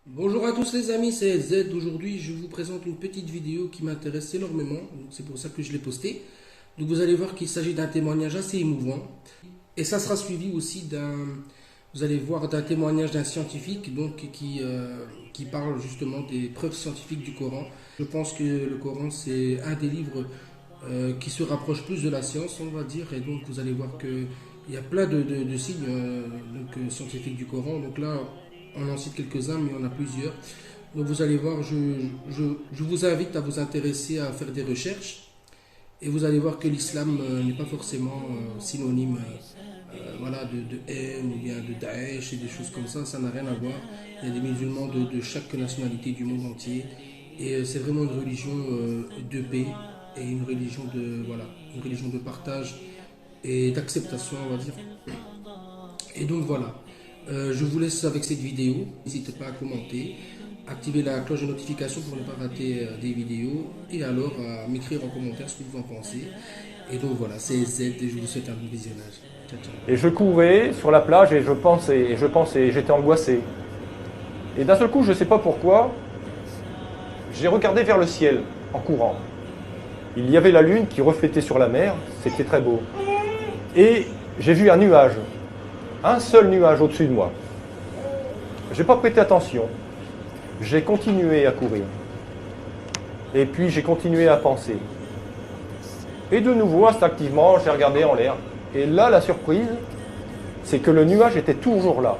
Bonjour à tous les amis, c'est Z. Aujourd'hui, je vous présente une petite vidéo qui m'intéresse énormément, donc c'est pour ça que je l'ai postée. Donc vous allez voir qu'il s'agit d'un témoignage assez émouvant et ça sera suivi aussi vous allez voir d'un témoignage d'un scientifique qui parle justement des preuves scientifiques du Coran. Je pense que le Coran c'est un des livres qui se rapproche plus de la science, on va dire, et donc vous allez voir que il y a plein de signes scientifiques du Coran. Donc là, on en cite quelques-uns, mais on a plusieurs. Donc vous allez voir, je vous invite à vous intéresser à faire des recherches. Et vous allez voir que l'islam n'est pas forcément synonyme voilà, de haine ou bien de Daesh et des choses comme ça n'a rien à voir. Il y a des musulmans de chaque nationalité du monde entier. Et c'est vraiment une religion de paix et une religion voilà, une religion de partage et d'acceptation, on va dire. Et donc voilà, je vous laisse avec cette vidéo. N'hésitez pas à commenter, activer la cloche de notification pour ne pas rater des vidéos et alors à m'écrire en commentaire ce que vous en pensez. Et donc voilà, c'est Z et je vous souhaite un bon visionnage. Ciao, ciao. Et je courais sur la plage et je pensais, j'étais angoissé. Et d'un seul coup, je ne sais pas pourquoi, j'ai regardé vers le ciel en courant. Il y avait la lune qui reflétait sur la mer, c'était très beau. Et j'ai vu un seul nuage au-dessus de moi. Je n'ai pas prêté attention. J'ai continué à courir. Et puis j'ai continué à penser. Et de nouveau, instinctivement, j'ai regardé en l'air. Et là, la surprise, c'est que le nuage était toujours là.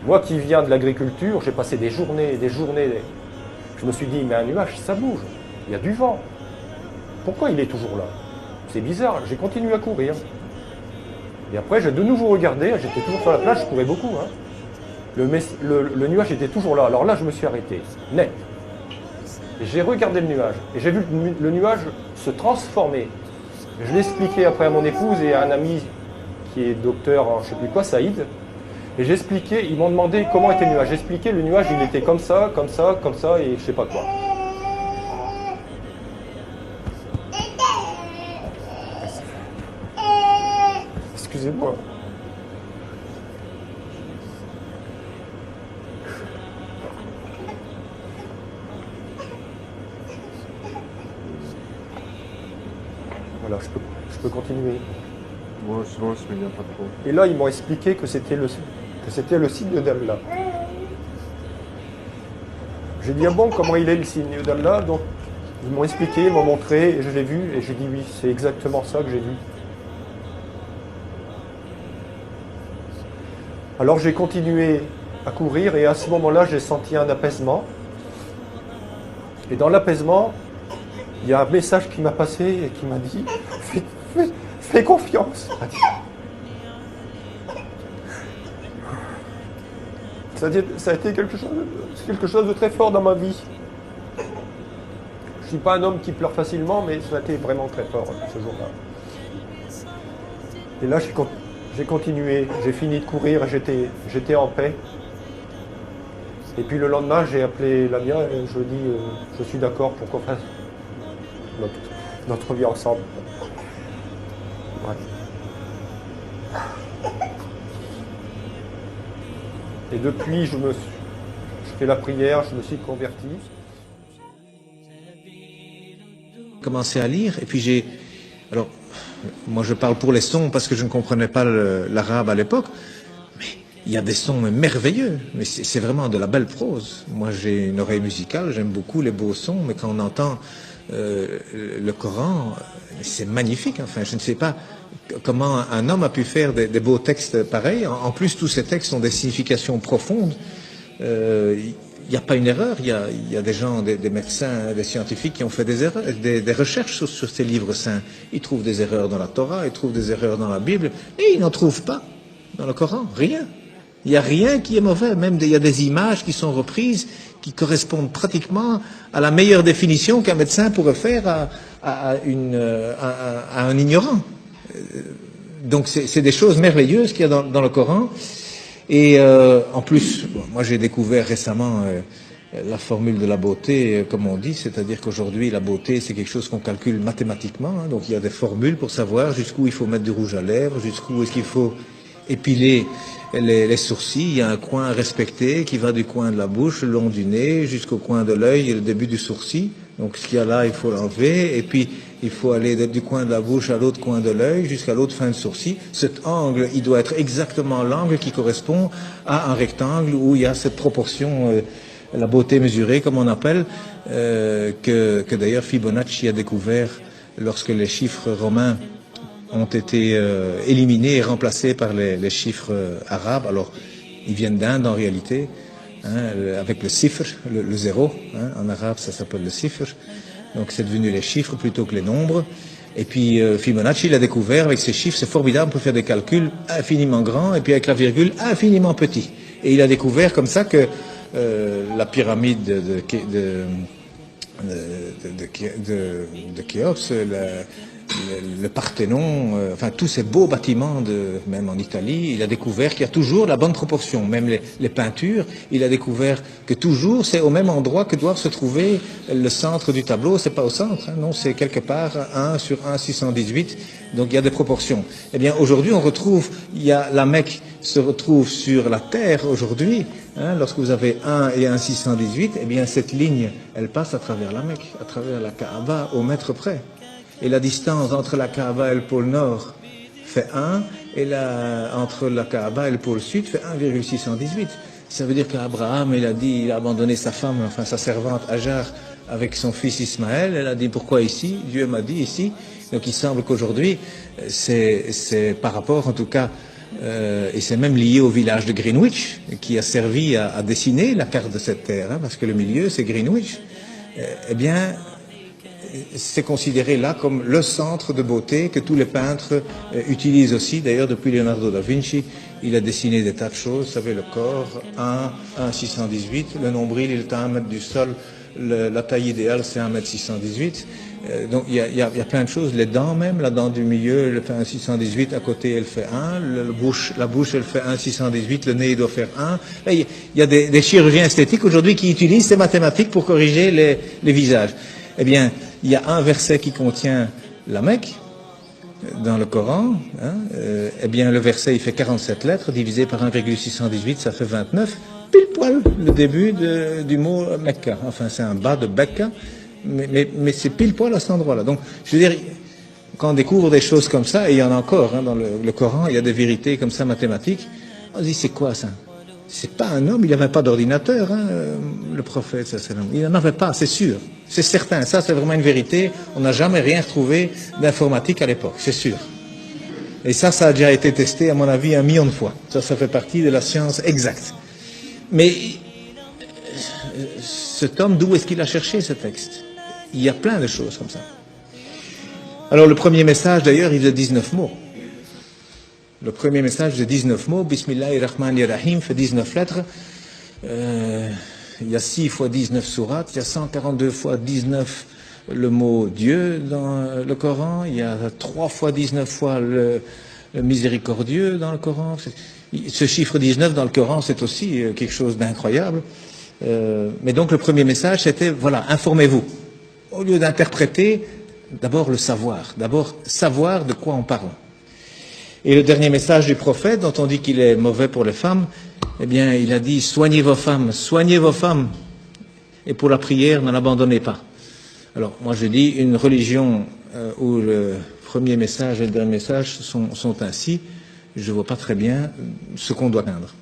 Moi qui viens de l'agriculture, j'ai passé des journées et des journées. Je me suis dit, mais un nuage, ça bouge. Il y a du vent. Pourquoi il est toujours là? C'est bizarre. J'ai continué à courir. Et après, j'ai de nouveau regardé. J'étais toujours sur la plage, je courais beaucoup. Hein. Le nuage était toujours là. Alors là, je me suis arrêté. Net. Et j'ai regardé le nuage. Et j'ai vu le nuage se transformer. Je l'ai expliqué après à mon épouse et à un ami qui est docteur en je ne sais plus quoi, Saïd. Et j'ai expliqué, ils m'ont demandé comment était le nuage. J'ai expliqué, le nuage, il était comme ça, comme ça, comme ça, et je sais pas quoi. Excusez-moi. Voilà, je peux continuer. Moi, sinon, je me viens pas trop. Et là, ils m'ont expliqué que c'était le signe d'Allah. J'ai dit, ah bon, comment il est le signe d'Allah? Donc, ils m'ont expliqué, ils m'ont montré, et je l'ai vu, et j'ai dit, oui, c'est exactement ça que j'ai vu. Alors, j'ai continué à courir, et à ce moment-là, j'ai senti un apaisement. Et dans l'apaisement, il y a un message qui m'a passé et qui m'a dit, fais confiance. Ça a été quelque chose de très fort dans ma vie. Je ne suis pas un homme qui pleure facilement, mais ça a été vraiment très fort ce jour-là. Et là, j'ai continué, j'ai fini de courir, j'étais en paix. Et puis le lendemain, j'ai appelé Lamia et je lui ai dit, je suis d'accord pour qu'on fasse notre vie ensemble. Ouais. Et depuis, je fais la prière, je me suis converti. Commencé à lire et puis alors moi je parle pour les sons parce que je ne comprenais pas l'arabe à l'époque, mais il y a des sons merveilleux, mais c'est vraiment de la belle prose. Moi j'ai une oreille musicale, j'aime beaucoup les beaux sons, mais quand on entend le Coran, c'est magnifique. Enfin, je ne sais pas comment un homme a pu faire des beaux textes pareils. En plus, tous ces textes ont des significations profondes. Il n'y a pas une erreur, il y a des gens, des médecins, des scientifiques qui ont fait des erreurs, des recherches sur ces livres saints. Ils trouvent des erreurs dans la Torah, ils trouvent des erreurs dans la Bible, et ils n'en trouvent pas dans le Coran, rien. Il n'y a rien qui est mauvais, même il y a des images qui sont reprises, qui correspondent pratiquement à la meilleure définition qu'un médecin pourrait faire à un ignorant. Donc c'est des choses merveilleuses qu'il y a dans le Coran. Et en plus, moi j'ai découvert récemment la formule de la beauté, comme on dit, c'est-à-dire qu'aujourd'hui la beauté c'est quelque chose qu'on calcule mathématiquement, hein, donc il y a des formules pour savoir jusqu'où il faut mettre du rouge à lèvres, jusqu'où est-ce qu'il faut épiler les sourcils, il y a un coin respecté qui va du coin de la bouche, le long du nez, jusqu'au coin de l'œil et le début du sourcil. Donc ce qu'il y a là, il faut l'enlever, et puis il faut aller du coin de la bouche à l'autre coin de l'œil, jusqu'à l'autre fin de sourcil. Cet angle, il doit être exactement l'angle qui correspond à un rectangle où il y a cette proportion, la beauté mesurée, comme on appelle, que d'ailleurs Fibonacci a découvert lorsque les chiffres romains ont été éliminés et remplacés par les chiffres arabes. Alors, ils viennent d'Inde en réalité, avec le sifr, le zéro. En arabe, ça s'appelle le sifr. Donc, c'est devenu les chiffres plutôt que les nombres. Et puis, Fibonacci l'a découvert avec ces chiffres. C'est formidable, on peut faire des calculs infiniment grands et puis avec la virgule infiniment petit. Et il a découvert comme ça que la pyramide de Khéops, le Parthénon, enfin tous ces beaux bâtiments, même en Italie, il a découvert qu'il y a toujours la bonne proportion. Même les peintures, il a découvert que toujours c'est au même endroit que doit se trouver le centre du tableau. C'est pas au centre, non, c'est quelque part 1 sur 1,618. Donc il y a des proportions. Eh bien aujourd'hui on retrouve, la Mecque se retrouve sur la terre aujourd'hui. Lorsque vous avez 1 et 1,618, eh bien cette ligne, elle passe à travers la Mecque, à travers la Kaaba au mètre près. Et la distance entre la Kaaba et le pôle Nord fait 1, et entre la Kaaba et le pôle Sud fait 1,618. Ça veut dire qu'Abraham, il a abandonné sa femme, enfin sa servante Hajar, avec son fils Ismaël. Elle a dit, pourquoi ici? Dieu m'a dit ici. Donc il semble qu'aujourd'hui, c'est par rapport en tout cas, et c'est même lié au village de Greenwich, qui a servi à dessiner la carte de cette terre, parce que le milieu c'est Greenwich. Eh bien, c'est considéré là comme le centre de beauté que tous les peintres utilisent aussi. D'ailleurs, depuis Leonardo da Vinci, il a dessiné des tas de choses. Vous savez, le corps, 1,618, le nombril, il est à 1 mètre du sol, la taille idéale, c'est 1,618 m. Donc, il y a plein de choses. Les dents même, la dent du milieu, elle fait 1,618, à côté, elle fait 1. La bouche, elle fait 1,618, le nez, il doit faire 1. Là, il y a des chirurgiens esthétiques aujourd'hui qui utilisent ces mathématiques pour corriger les visages. Eh bien, il y a un verset qui contient la Mecque dans le Coran. Eh bien, le verset, il fait 47 lettres, divisé par 1,618, ça fait 29. Pile poil le début du mot Mecca. Enfin, c'est un bas de Becca, mais c'est pile poil à cet endroit-là. Donc, je veux dire, quand on découvre des choses comme ça, et il y en a encore dans le Coran, il y a des vérités comme ça mathématiques, on se dit, c'est quoi ça? C'est pas un homme, il n'avait pas d'ordinateur, le prophète, il n'en avait pas, c'est sûr, c'est certain, ça c'est vraiment une vérité, on n'a jamais rien retrouvé d'informatique à l'époque, c'est sûr. Et ça a déjà été testé, à mon avis, 1 million de fois. Ça fait partie de la science exacte. Mais cet homme, d'où est-ce qu'il a cherché ce texte? Il y a plein de choses comme ça. Alors le premier message, d'ailleurs, il a 19 mots. Le premier message de 19 mots, Bismillahirrahmanirrahim, fait 19 lettres. Il y a 6 fois 19 sourates, il y a 142 fois 19 le mot Dieu dans le Coran, il y a 3 fois 19 fois le miséricordieux dans le Coran. Ce chiffre 19 dans le Coran, c'est aussi quelque chose d'incroyable. Mais donc le premier message, c'était, voilà, informez-vous. Au lieu d'interpréter, d'abord le savoir. D'abord savoir de quoi on parle. Et le dernier message du prophète, dont on dit qu'il est mauvais pour les femmes, eh bien, il a dit, soignez vos femmes, et pour la prière, ne l'abandonnez pas. Alors, moi je dis, une religion où le premier message et le dernier message sont ainsi, je ne vois pas très bien ce qu'on doit craindre.